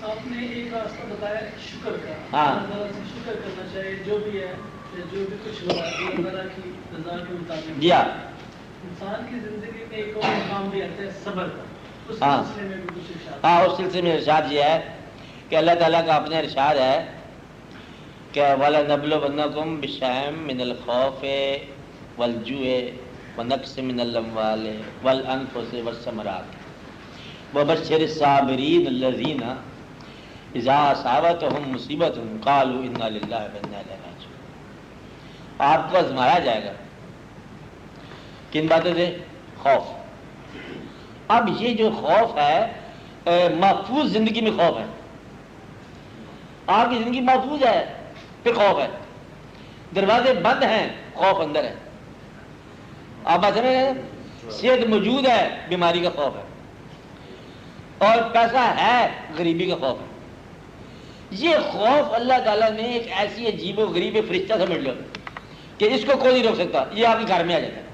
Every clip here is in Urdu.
آپ نے ایک راستہ بتایا شکر کا، ہاں اللہ تعالیٰ سے شکر کرنا چاہیے جو بھی ہے، جو بھی کچھ ہو رہا ہے اللہ تعالیٰ کی رضا کے مطابق۔ جی ہاں انسان کی زندگی میں ایک اور مقام بھی آتا ہے صبر کا، اس ہاں سلسلے میں بھی کچھ ارشاد۔ ہاں، اس سلسلے میں ارشاد یہ ہے کہ اللہ تعالیٰ کا اپنے ارشاد ہے کہ وَلَنَبْلُوَنَّكُمْ بِشَيْءٍ مِّنَ الْخَوْفِ وَالْجُوعِ وَنَقْصٍ مِّنَ الْأَمْوَالِ وَالْأَنفُسِ وَالثَّمَرَاتِ وَبَشِّرِ الصَّابِرِينَ الَّذِينَ اذا اصابتهم مصیبت قالوا انا للہ وانا الیہ راجعون۔ آپ کو آزمایا جائے گا کن باتوں سے؟ خوف۔ اب یہ جو خوف ہے محفوظ زندگی میں خوف ہے، آپ کی زندگی محفوظ ہے پھر خوف ہے، دروازے بند ہیں خوف اندر ہے، آپ بات سمجھ رہے ہیں؟ صحت موجود ہے بیماری کا خوف ہے، اور پیسہ ہے غریبی کا خوف ہے۔ یہ خوف اللہ تعالیٰ نے ایک ایسی عجیب و غریب فرشتہ سمجھ لو کہ اس کو کوئی نہیں روک سکتا، یہ آپ کے گھر میں آ جاتا ہے۔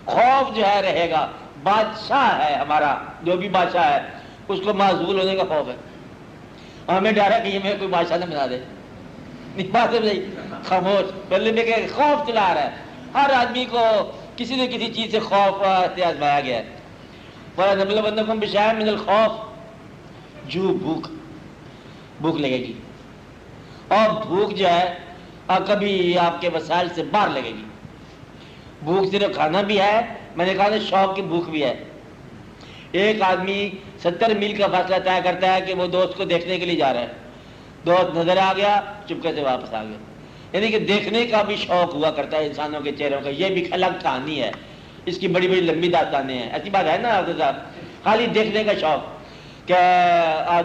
خوف جو ہے رہے گا، بادشاہ ہے ہمارا جو بھی بادشاہ ہے اس کو معزول ہونے کا خوف ہے، ہمیں ڈر ہے کہ یہ میں کوئی بادشاہ نہ بنا دے، نہیں بات ہے بھائی، خاموش بلے میں کہ خوف چلا رہا ہے، ہر آدمی کو کسی نہ کسی چیز سے خوف سے آزمایا گیا ہے۔ وَلَنَبْلُوَنَّكُمْ بِشَيْءٍ مِّنَ الْخَوْفِ، جو بھوک لگے گی، اور بھوک جو ہے کبھی آپ کے وسائل سے باہر لگے گی۔ بھوک صرف کھانا بھی ہے، میں نے کہا نا شوق کی بھوک بھی ہے۔ ایک آدمی 70 میل کا فاصلہ طے کرتا ہے کہ وہ دوست کو دیکھنے کے لیے جا رہا ہے، دوست نظر آ گیا چپکے سے واپس آ گیا، یعنی کہ دیکھنے کا بھی شوق ہوا کرتا ہے انسانوں کے چہروں کا۔ یہ بھی الگ کہانی ہے، اس کی بڑی بڑی لمبی داستانیں ہیں، ایسی بات ہے نا آپ کے ساتھ، خالی دیکھنے کا شوق کہ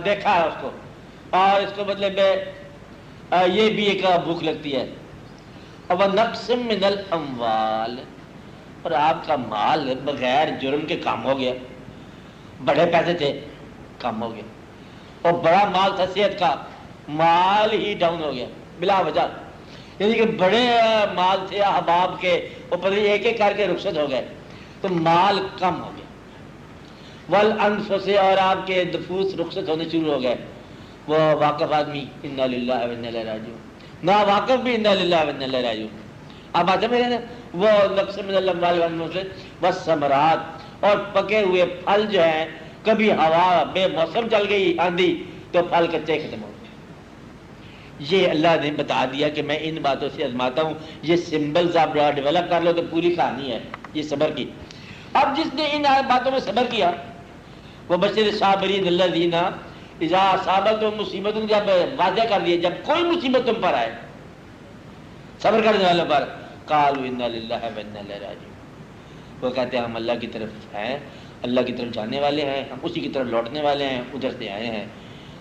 دیکھا ہے اس کو، اور اس کو مطلب یہ بھی ایک بھوک لگتی ہے۔ اور وَنَقْصٍ مِّنَ الْأَمْوَالِ، اور آپ کا مال بغیر جرم کے کام ہو گیا، بڑے پیسے تھے کم ہو گیا، اور بڑا مال تھا صحت کا، مال ہی ڈاؤن ہو گیا بلا وجہ، یعنی کہ بڑے مال تھے احباب کے، وہ پتہ ایک ایک کر کے رخصت ہو گئے تو مال کم ہو گیا۔ والانفس، اور آپ کے نفوس رخصت ہونے شروع ہو گئے۔ وہ واقف آدمی انا للہ وانا الیہ راجعون، نا واقف بھی انا للہ وانا الیہ راجعون۔ اب آتے میرے نا وہ نقص من الاموال والانفس والثمرات، اور پکے ہوئے پھل جو ہیں، کبھی ہوا بے موسم چل گئی آندھی تو پھل کچے ختم ہو گئے۔ یہ اللہ نے بتا دیا کہ میں ان باتوں سے آزماتا ہوں، یہ سمبلز آپ ڈیولپ کر لو تو پوری کہانی ہے یہ صبر کی۔ اب جس نے ان باتوں میں صبر کیا، وہ بشر الصابرین الذین اذا اصابتهم مصیبت، جب واضح کر دیا جب کوئی مصیبت تم پر آئے صبر کرنے والوں پر، قالوا انا للہ وانا الیہ راجعون، وہ کہتے ہیں ہم اللہ کی طرف ہیں، اللہ کی طرف جانے والے ہیں، ہم اسی کی طرف لوٹنے والے ہیں، ادھر سے آئے ہیں۔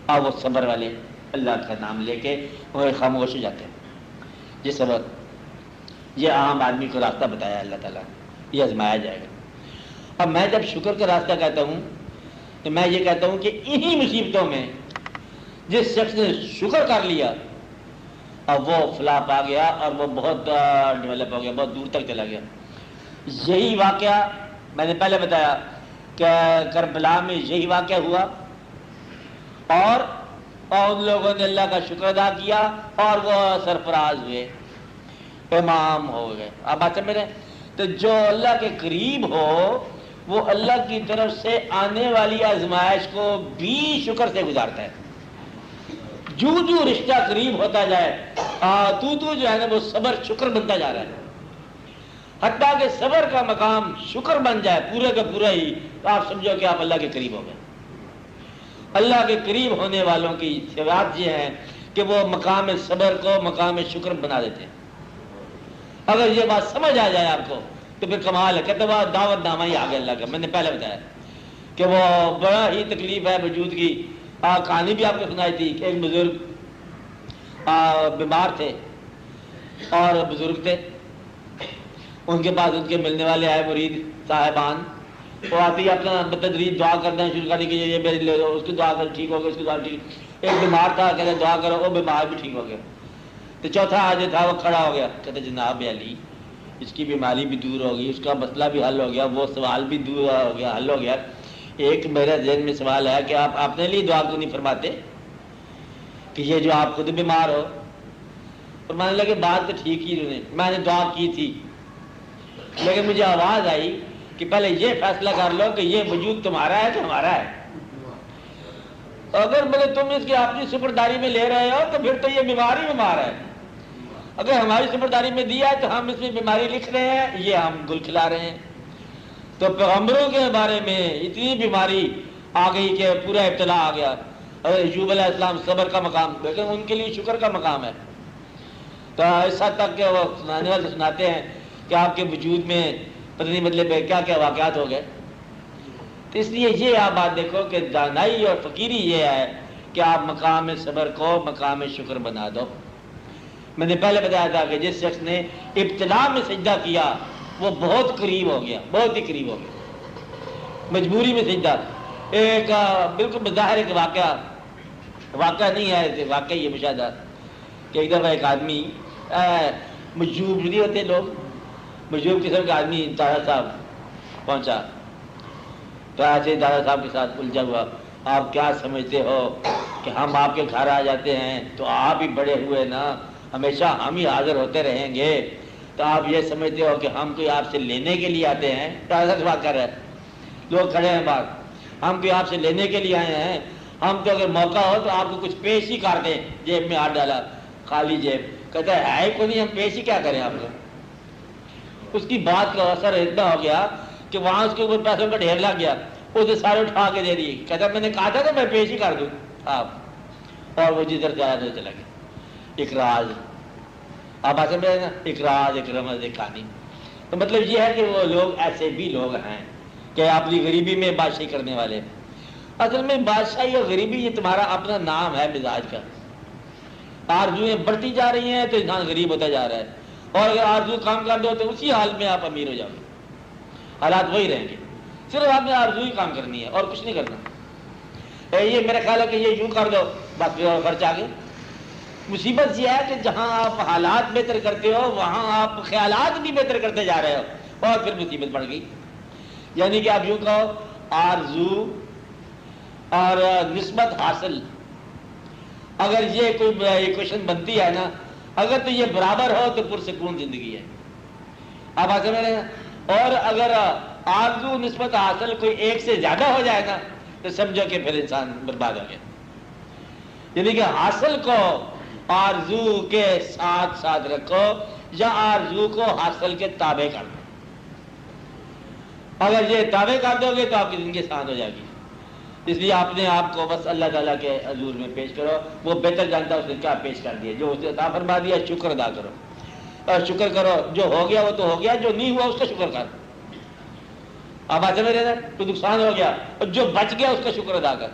اور وہ صبر والے اللہ کا نام لے کے وہ خاموش ہو جاتے ہیں۔ یہ صبر، یہ عام آدمی کو راستہ بتایا اللہ تعالیٰ، یہ آزمایا جائے گا۔ اب میں جب شکر کا راستہ کہتا ہوں تو میں یہ کہتا ہوں کہ انہی مصیبتوں میں جس شخص نے شکر کر لیا اب وہ فلاح پا گیا، اور وہ بہت ڈیولپ ہو گیا، بہت دور تک چلا گیا۔ یہی واقعہ میں نے پہلے بتایا کہ کربلا میں یہی واقعہ ہوا، اور ان لوگوں نے اللہ کا شکر ادا کیا اور وہ سرفراز ہوئے، امام ہو گئے۔ اب بات میرے تو جو اللہ کے قریب ہو وہ اللہ کی طرف سے آنے والی آزمائش کو بھی شکر سے گزارتا ہے۔ جو رشتہ قریب ہوتا جائے تو جو ہے نا وہ صبر شکر بنتا جا رہا ہے، حتیٰ کہ صبر کا مقام شکر بن جائے پورے کا پورا ہی، تو آپ سمجھو کہ آپ اللہ کے قریب ہو گئے۔ اللہ کے قریب ہونے والوں کی صفات یہ ہیں کہ وہ مقام صبر کو مقام شکر بنا دیتے ہیں۔ اگر یہ بات سمجھ آ جائے آپ کو تو پھر کمال ہے، کہتے وہ دعوت نامہ ہی آ گیا اللہ کا۔ میں نے پہلے بتایا کہ وہ بڑا ہی تکلیف ہے وجود کی، کہانی بھی آپ کو سنائی تھی کہ ایک بزرگ بیمار تھے، اور بزرگ تھے، ان کے پاس ان کے ملنے والے آئے مرید صاحبان، وہ آتے ہی اپنا بتدریج دعا کرنا شروع کرنے کے لیے میرے لیے اس کی دعا کر ٹھیک ہو گیا، اس کی دعا ٹھیک۔ ایک بیمار تھا، کہتے دعا کرو، وہ بیمار بھی ٹھیک ہو گیا۔ تو چوتھا آج تھا وہ کھڑا ہو گیا، کہتے جناب علی اس کی بیماری بھی دور ہو گئی، اس کا مسئلہ بھی حل ہو گیا، وہ سوال بھی دور ہو گیا، حل ہو گیا، ایک میرے ذہن میں سوال ہے کہ آپ اپنے لیے دعا کیوں نہیں فرماتے کہ یہ جو آپ خود بیمار ہو؟ فرمانے لگے بات تو ٹھیک ہی نہیں، میں نے دعا کی تھی لیکن مجھے آواز آئی کہ پہلے یہ فیصلہ کر لو کہ یہ وجود تمہارا ہے کہ ہمارا ہے۔ اگر بولے تم اس کی اپنی سپرداری میں لے رہے ہو تو پھر تو یہ بیمار ہی بیمار ہے، اگر ہماری سپرداری میں دیا ہے تو ہم اس میں بیماری لکھ رہے ہیں، یہ ہم گل کھلا رہے ہیں۔ تو پیغمبروں کے بارے میں اتنی بیماری آ گئی کہ پورا ابتلا آ گیا۔ اور ایوب علیہ السلام صبر کا مقام، لیکن ان کے لیے شکر کا مقام ہے۔ تو اس حد تک کہ وہ سنانے والے سناتے ہیں کہ آپ کے وجود میں پتہ نہیں مطلب کیا کیا واقعات ہو گئے۔ تو اس لیے یہ آپ بات دیکھو کہ دانائی اور فقیری یہ ہے کہ آپ مقام صبر کو مقام شکر بنا دو۔ میں نے پہلے بتایا تھا کہ جس شخص نے ابتلا میں سجدہ کیا وہ بہت قریب ہو گیا، بہت ہی قریب ہو گیا، مجبوری میں سجدہ۔ ایک بالکل بظاہر ایک واقعہ نہیں ہے، واقعی یہ مشاہدہ کہ ایک دفعہ ایک آدمی مجوب نہیں ہوتے لوگ، مجوب قسم کا آدمی دادا صاحب پہنچا تو ایسے دادا صاحب کے ساتھ الجھا ہوا، آپ کیا سمجھتے ہو کہ ہم آپ کے گھر آ جاتے ہیں تو آپ ہی بڑے ہوئے نا، ہمیشہ ہم ہی حاضر ہوتے رہیں گے، تو آپ یہ سمجھتے ہو کہ ہم کوئی آپ سے لینے کے لیے آتے ہیں؟ دادا صاحب سے بات کر رہے ہیں، لوگ کھڑے ہیں باہر، ہم کوئی آپ سے لینے کے لیے آئے ہیں؟ ہم تو اگر موقع ہو تو آپ کو کچھ پیش ہی کر دیں۔ جیب میں ہاتھ ڈالا، خالی جیب، کہتا ہے کو نہیں، ہم پیش ہی کیا کریں آپ کو؟ اس کی بات کا اثر اتنا ہو گیا کہ وہاں اس کے اوپر پیسوں کا ڈھیر لگ گیا، اسے سارے اٹھا کے دے دیے۔ کہتا میں نے کہا تھا کہ میں پیش ہی کر دوں آپ، اور وہ جدھر جایا تو چلا گیا۔ اقراض، آپ آتے میں نا، اقراض، ایک رمز، ایک کہانی۔ تو مطلب یہ ہے کہ وہ لوگ ایسے بھی لوگ ہیں کہ اپنی غریبی میں بادشاہی کرنے والے۔ اصل میں بادشاہی اور غریبی یہ تمہارا اپنا نام ہے مزاج کا۔ آرزویں بڑھتی جا رہی ہیں تو انسان غریب ہوتا جا رہا ہے، اور اگر آرزو کام کر دو تو اسی حال میں آپ امیر ہو جاؤ گے، حالات وہی رہیں گے۔ صرف آپ نے آرزو ہی کام کرنی ہے اور کچھ نہیں کرنا۔ یہ میرا خیال ہے کہ یہ یوں کر دو بس پھر اور خرچ آ گئے۔ مصیبت یہ ہے کہ جہاں آپ حالات بہتر کرتے ہو وہاں آپ خیالات بھی بہتر کرتے جا رہے ہو، اور پھر مصیبت بڑھ گئی۔ یعنی کہ آپ یوں کہو آرزو اور نسبت حاصل، اگر یہ کوئی ایکویشن بنتی ہے نا، اگر تو یہ برابر ہو تو پرسکون زندگی ہے، آپ آ سمجھ رہے ہیں؟ اور اگر آرزو نسبت حاصل کوئی ایک سے زیادہ ہو جائے گا تو سمجھو کہ پھر انسان برباد ہو گیا۔ یعنی کہ حاصل کو آرزو کے ساتھ ساتھ رکھو یا آرزو کو حاصل کے تابع کر دو۔ اگر یہ تابع کر دو گے تو آپ کی زندگی آسان ہو جائے گی۔ اس لیے آپ نے آپ کو بس اللہ تعالیٰ کے حضور میں پیش کرو، وہ بہتر جانتا ہے اس نے کیا پیش کر دیا، جو اسے عطا فرما دیا شکر ادا کرو، اور شکر کرو، جو ہو گیا وہ تو ہو گیا، جو نہیں ہوا اس کا شکر کر۔ اب آتے میرے نا تو نقصان ہو گیا، اور جو بچ گیا اس کا شکر ادا کر۔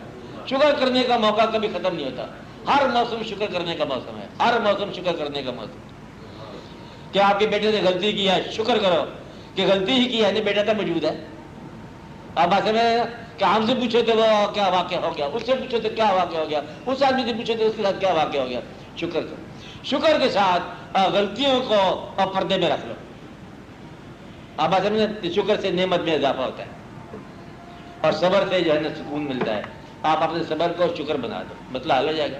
شکر کرنے کا موقع کبھی ختم نہیں ہوتا، ہر موسم شکر کرنے کا موسم ہے، ہر موسم شکر کرنے کا موسم۔ کہ آپ کے بیٹے نے غلطی کی ہے، شکر کرو کہ غلطی ہی کی ہے، نہیں بیٹا تو موجود ہے۔ اب آتے میرے کہ ہم سے پوچھو تو وہ کیا واقعہ ہو گیا، اس سے پوچھو تو کیا واقعہ ہو گیا، اس آدمی سے پوچھو تو اس کے ساتھ کیا واقعہ ہو گیا۔ شکر کرو، شکر کے ساتھ غلطیوں کو پردے میں رکھ لو۔ اب آتے میں شکر سے نعمت میں اضافہ ہوتا ہے، اور صبر سے جو ہے نا سکون ملتا ہے۔ آپ اپنے صبر کو شکر بنا دو، مسئلہ حل ہو جائے گا۔